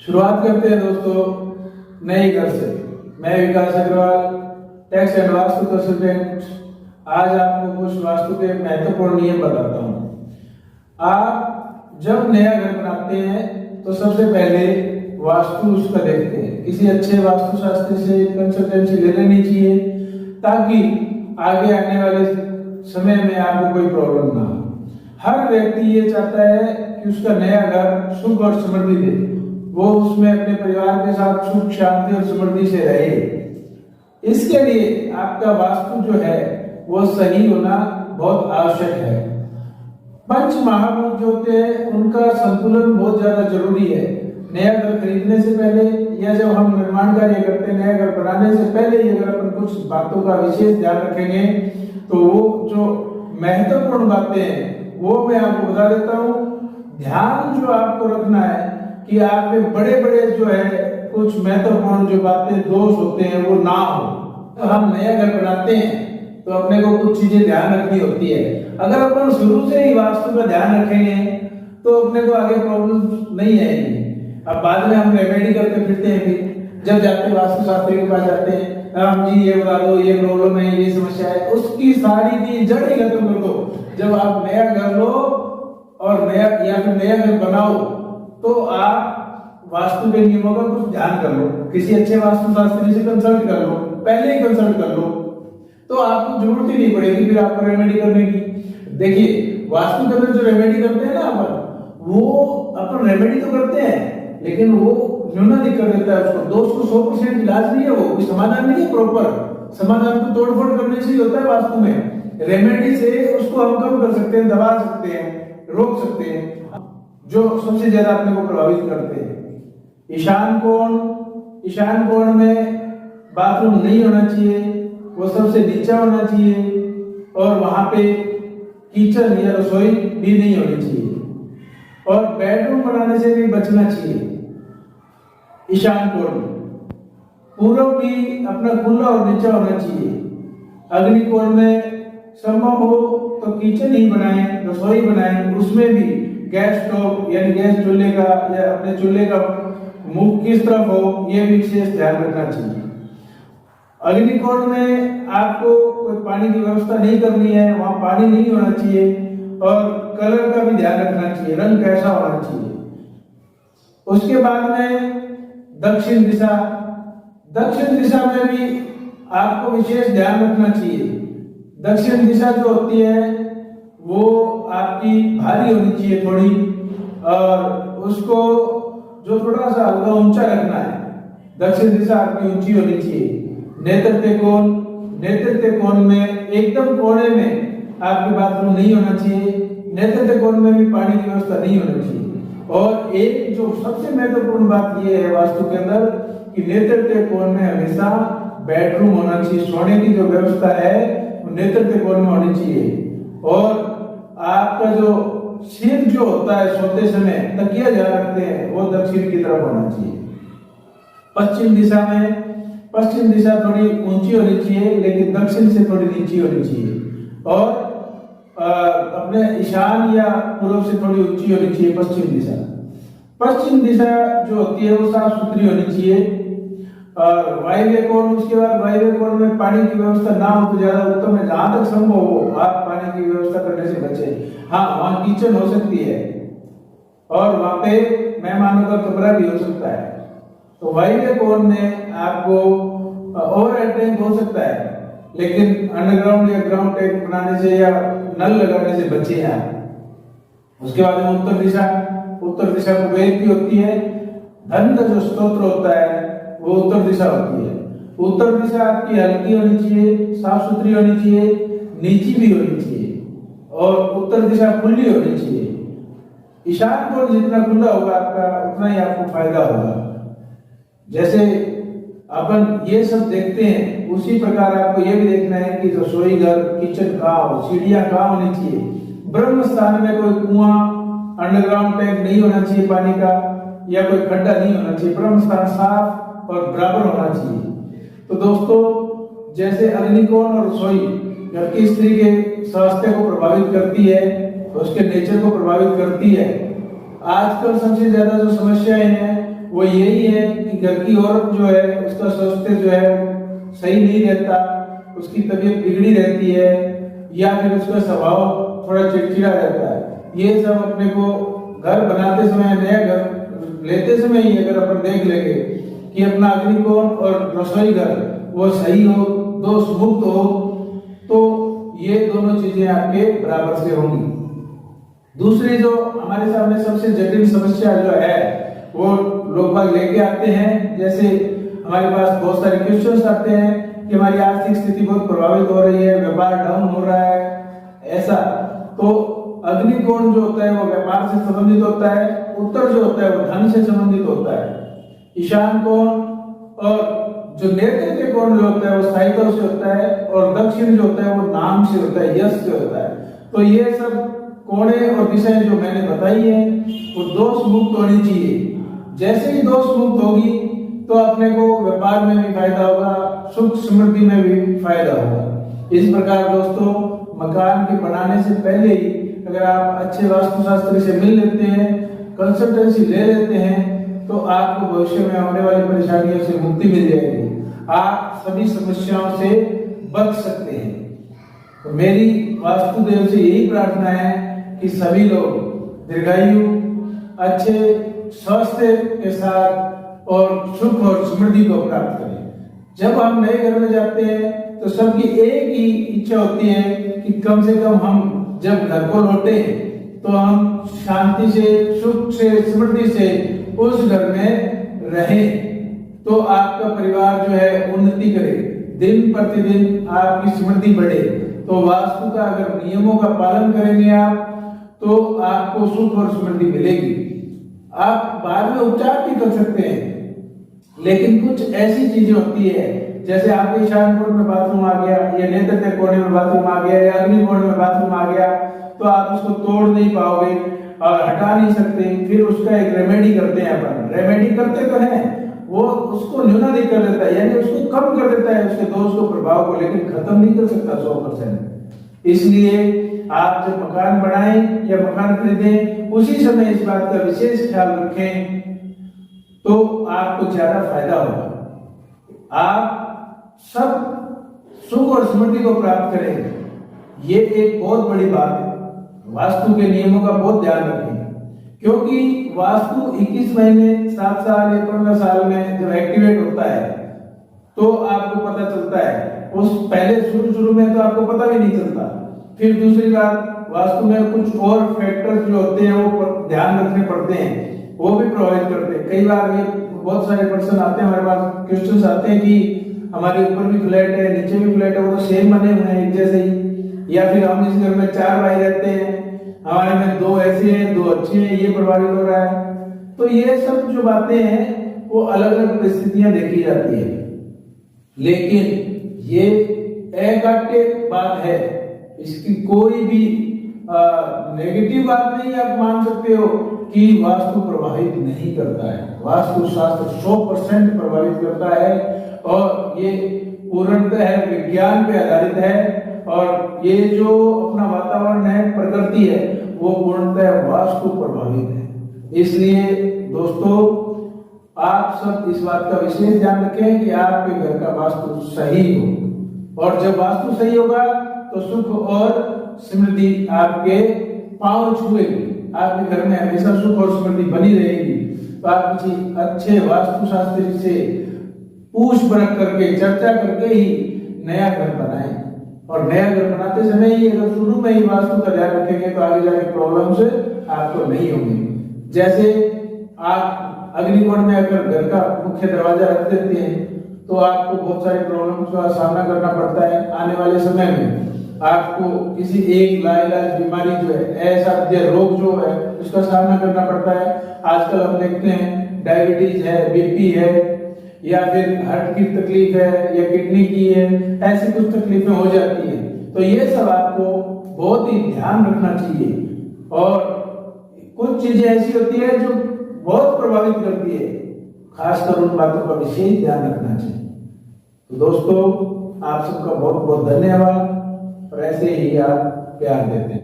शुरुआत करते हैं दोस्तों नए घर से। मैं Vikas Agarwal, tax and vastu consultant. आज आपको कुछ वास्तु के महत्वपूर्ण नियम बताता हूँ। आप जब नया घर बनाते हैं तो सबसे पहले वास्तु उसका देखते हैं। किसी अच्छे वास्तुशास्त्री से कंसल्टेंसी ले लेनी चाहिए ताकि आगे आने वाले समय में आपको कोई प्रॉब्लम ना हो। हर व्यक्ति ये चाहता है कि उसका नया घर सुख और समृद्धि दे, वो उसमें अपने परिवार के साथ सुख शांति और समृद्धि से रहे। इसके लिए आपका वास्तु जो है वो सही होना बहुत आवश्यक है। पंच महाभूत जो होते हैं उनका संतुलन बहुत ज्यादा जरूरी है। नया घर खरीदने से पहले या जब हम निर्माण कार्य करते हैं, नया घर बनाने से पहले ही अगर अपन कुछ बातों का विशेष ध्यान रखेंगे तो वो जो महत्वपूर्ण बातें हैं वो मैं आपको बता देता हूँ। ध्यान जो आपको रखना है कि आपके बड़े बड़े जो है कुछ महत्वपूर्ण जो बातें दोष होते हैं वो ना हो। तो हम नया घर बनाते हैं तो अपने को कुछ चीजें ध्यान रखनी होती है। अगर अपन शुरू से ही वास्तु का ध्यान रखेंगे तो अपने को आगे प्रॉब्लम नहीं आएगी। अब बाद में हम रेमेडी करते फिरते हैं, फिर जब जाते हैं वास्तु शास्त्री के पास जाते हैं, राम जी ये बता दो, ये प्रॉब्लम है, ये समस्या है, उसकी सारी की जड़ ही खत्म कर दो। जब आप नया घर लो और नया या फिर नया घर बनाओ तो आप वास्तु के नियमों का कुछ ध्यान कर लो, किसी अच्छे वास्तुशास्त्री से कंसल्ट कर लो, पहले ही कंसल्ट कर लो, तो आपको जरूरत ही नहीं पड़ेगी फिर आपको रेमेडी करने की। देखिए वास्तु के अंदर जो रेमेडी करते हैं ना अपन रेमेडी तो करते हैं लेकिन वो न्यूनाधिक कर देता है उसको। दोष को 100% इलाज नहीं है, वो कोई समाधान नहीं है। प्रॉपर समाधान को तोड़फोड़ करने से ही होता है वास्तु में। रेमेडी से उसको हम कम कर सकते हैं, दबा सकते हैं, रोक सकते हैं। जो सबसे ज्यादा अपने को प्रभावित करते हैं ईशान कोण में बाथरूम नहीं होना चाहिए, वो सबसे नीचा होना चाहिए और वहां पे किचन या रसोई भी नहीं होनी चाहिए और बेडरूम बनाने से भी बचना चाहिए। ईशान कोण में पूर्व भी अपना खुला और नीचा होना चाहिए। अग्नि कोण में संभव हो तो किचन ही बनाएं, रसोई बनाएं, उसमें भी गैस स्टोव यानी गैस चूल्हे का या अपने चूल्हे का मुख किस तरफ हो ये भी विशेष ध्यान रखना चाहिए। अग्निकोण में आपको कोई पानी की व्यवस्था नहीं करनी है, वहां पानी नहीं होना चाहिए और कलर का भी ध्यान रखना चाहिए, रंग कैसा होना चाहिए। उसके बाद में दक्षिण दिशा में भी आपको विशेष ध्यान रखना चाहिए। दक्षिण दिशा जो होती है वो आपकी भारी होनी चाहिए थोड़ी, और उसको जो थोड़ा सा हल्का ऊंचा रखना है। दक्षिण दिशा आपकी ऊंची होनी चाहिए। नेतृत्व कोण में एकदम कोने में आपके बाथरूम नहीं होना चाहिए। नेतृत्व कोण में भी पानी की व्यवस्था नहीं होनी चाहिए। और एक जो सबसे महत्वपूर्ण बात यह है वास्तु के अंदर कि नेतृत्व कोण में हमेशा बेडरूम होना चाहिए। सोने की जो व्यवस्था है वो नेतृत्व कोण में होनी चाहिए। और आपका जो सिर जो होता है सोते समय तकिया जहाँ रखते हैं वो दक्षिण की तरफ होना चाहिए। पश्चिम दिशा थोड़ी ऊंची होनी चाहिए लेकिन दक्षिण से थोड़ी नीची होनी चाहिए। और अपने ईशान या पूर्व से थोड़ी ऊंची होनी चाहिए पश्चिम दिशा जो होती है वो साफ सुथरी होनी चाहिए। और वायव्य कोण, उसके बाद वायव्य कोण में पानी की व्यवस्था ना हो तो ज्यादा उत्तम है। जहां तक संभव हो आप पानी की व्यवस्था करने से बचें। हाँ, वहां किचन हो सकती है और वहां पे मेहमानों का कमरा भी हो सकता है। तो वायव्य कोण में आपको ओवरहेड टैंक हो सकता है लेकिन अंडरग्राउंड या ग्राउंड टैंक बनाने से या नल लगाने से बचे आप। उसके बाद में उत्तर दिशा कुबेर की होती है। धन का जो स्रोत होता है वो उत्तर दिशा होती है। उत्तर दिशा आपकी हल्की होनी चाहिए, साफ सुथरी होनी चाहिए, नीची भी होनी चाहिए और उत्तर दिशा खुली होनी चाहिए। ईशान कोण जितना खुला होगा आपका उतना ही आपको फायदा होगा। जैसे अपन ये सब देखते हैं उसी प्रकार आपको ये भी देखना है कि रसोई घर, किचन कहाँ हो, सीढ़ियां कहाँ होनी चाहिए। ब्रह्म स्थान में कोई कुआं, अंडरग्राउंड टैंक नहीं होना चाहिए पानी का, या कोई खड्डा नहीं होना चाहिए। ब्रह्म स्थान साफ और बराबर होना चाहिए। तो दोस्तों जैसे अग्निकोण और रसोई घर की स्त्री के स्वास्थ्य को प्रभावित करती है, उसके नेचर को प्रभावित करती है। आजकल सबसे ज्यादा जो समस्याएं हैं वो यही है कि घर की औरत जो है उसका स्वास्थ्य जो है सही नहीं रहता, उसकी तबीयत बिगड़ी रहती है, या फिर उसका स्वभाव थोड़ा चिड़चिड़ा रहता है। ये सब अपने को घर बनाते समय, नया घर लेते समय ही अगर अपन देख लेंगे कि अपना अग्निकोण और रसोई घर वो सही हो, दोष मुक्त हो, तो ये दोनों चीजें आपके बराबर से होंगी। दूसरी जो हमारे सामने सबसे जटिल समस्या जो है वो लोग बाग लेके आते हैं, जैसे हमारे पास बहुत सारे क्वेश्चंस आते हैं कि हमारी आर्थिक स्थिति बहुत प्रभावित हो रही है, व्यापार डाउन हो रहा है, ऐसा। तो अग्निकोण जो होता है वो व्यापार से संबंधित होता है, उत्तर जो होता है वो धन से संबंधित होता है, ईशान कोण और जो नेतृत्व कोण जो होता है वो स्थायित्व से होता है, और दक्षिण जो होता है वो नाम से होता है, यश से होता है। तो ये सब कोणे और दिशाएं जो मैंने बताई है वो दोष मुक्त होनी चाहिए। जैसे ही दोष मुक्त होगी तो अपने को व्यापार में भी फायदा होगा, सुख समृद्धि में भी फायदा होगा। इस प्रकार दोस्तों, मकान के बनाने से पहले ही अगर आप अच्छे वास्तुशास्त्री से मिल लेते हैं, कंसल्टेंसी ले लेते हैं, तो आपको भविष्य में आने वाली परेशानियों से मुक्ति मिल जाएगी, आप सभी समस्याओं से बच सकते हैं। तो मेरी वास्तुदेव से यही प्रार्थना है कि सभी लोग दीर्घायु, अच्छे स्वास्थ्य के साथ और सुख और समृद्धि को प्राप्त करें। जब हम नए घर में जाते हैं तो सबकी एक ही इच्छा होती है कि कम से कम हम जब घर को लौटे तो हम शांति से, सुख से, समृद्धि से उस घर में रहें, तो आपका परिवार जो है उन्नति करे, दिन प्रतिदिन आपकी समृद्धि बढ़े। तो वास्तु का अगर नियमों का पालन करेंगे आप, तो आपको सुख और समृद्धि मिलेगी। आप बाद में उपचार भी कर सकते हैं, लेकिन कुछ ऐसी चीजें होती है, जैसे आपके ईशान कोण में बाथरूम आ गया, या नेतृत्व कोण में बाथरूम आ गया, या अग्नि कोण में बाथरूम आ गया, तो आप उसको तोड़ नहीं पाओगे और हटा नहीं सकते। फिर उसका एक रेमेडी करते हैं अपन, रेमेडी करते तो हैं, वो उसको न्यूनतम कर देता है, यानी उसको कम कर देता है, उसके दोष को, प्रभाव को, लेकिन खत्म नहीं कर सकता 100%। इसलिए आप जब मकान बनाएं या मकान खरीदें, उसी समय इस बात का विशेष ख्याल रखें, तो आपको ज्यादा फायदा होगा। आप सब सुख और समृद्धि को प्राप्त करें, ये एक बहुत बड़ी बात है। वास्तु के नियमों का बहुत ध्यान रखें, क्योंकि वास्तु 21 महीने, 7 साल या 15 साल में जब एक्टिवेट होता है तो आपको पता चलता है। उस पहले शुरू में तो आपको पता भी नहीं चलता। फिर दूसरी बात, वास्तु में कुछ और फैक्टर्स जो होते हैं वो ध्यान रखने पड़ते हैं, वो भी प्रभावित करते हैं। कई बार ये बहुत सारे पर्सन आते हैं हमारे पास, क्वेश्चंस आते हैं कि हमारे ऊपर भी फ्लैट है, नीचे भी फ्लैट है, वो तो सेम बने हुए हैं एक जैसे ही, या फिर हम इस घर में 4 भाई रहते हैं, हमारे में 2 ऐसे हैं, 2 अच्छे हैं, ये प्रभावित हो रहा है। तो ये सब जो बातें हैं वो अलग अलग परिस्थितियां देखी जाती है, लेकिन ये एकाट्य बात है, इसकी कोई भी नेगेटिव बात नहीं आप मान सकते हो कि वास्तु प्रभावित नहीं करता है। वास्तु शास्त्र 100% प्रभावित करता है, और ये पूर्णतः विज्ञान पे आधारित है, और ये जो अपना वातावरण है, प्रकृति है, वो पूर्णतः वास्तु प्रभावित है। इसलिए दोस्तों, आप सब इस बात का विशेष ध्यान रखें कि आपके घर का वास्तु सही हो, और जब वास्तु सही होगा तो सुख और समृद्धि आपके पांव छुएगी, आपके घर में हमेशा सुख और समृद्धि बनी रहेगी। तो आप किसी अच्छे वास्तुशास्त्री से पूछ परख करके, चर्चा करके ही नया घर बनाएं, और नया घर बनाते समय ही अगर शुरू में ही वास्तु का ध्यान रखेंगे तो आगे जाके प्रॉब्लम्स आपको नहीं होंगी। जैसे आप अग्निकोण में अगर घर का मुख्य दरवाजा रख देते हैं तो आपको बहुत सारी प्रॉब्लम्स का सामना करना पड़ता है। आने वाले समय में आपको किसी एक लाइलाज बीमारी जो है, ऐसा रोग जो है, उसका सामना करना पड़ता है। आजकल हम देखते हैं डायबिटीज है, बीपी है, या फिर हार्ट की तकलीफ है, या किडनी की है, ऐसी कुछ तकलीफें हो जाती हैं। तो ये सब आपको बहुत ही ध्यान रखना चाहिए, और कुछ चीजें ऐसी होती है जो बहुत प्रभावित करती है, खासकर उन बातों का विशेष ध्यान रखना चाहिए। तो दोस्तों, आप सबका बहुत बहुत धन्यवाद, और ऐसे ही आप प्यार देते हैं।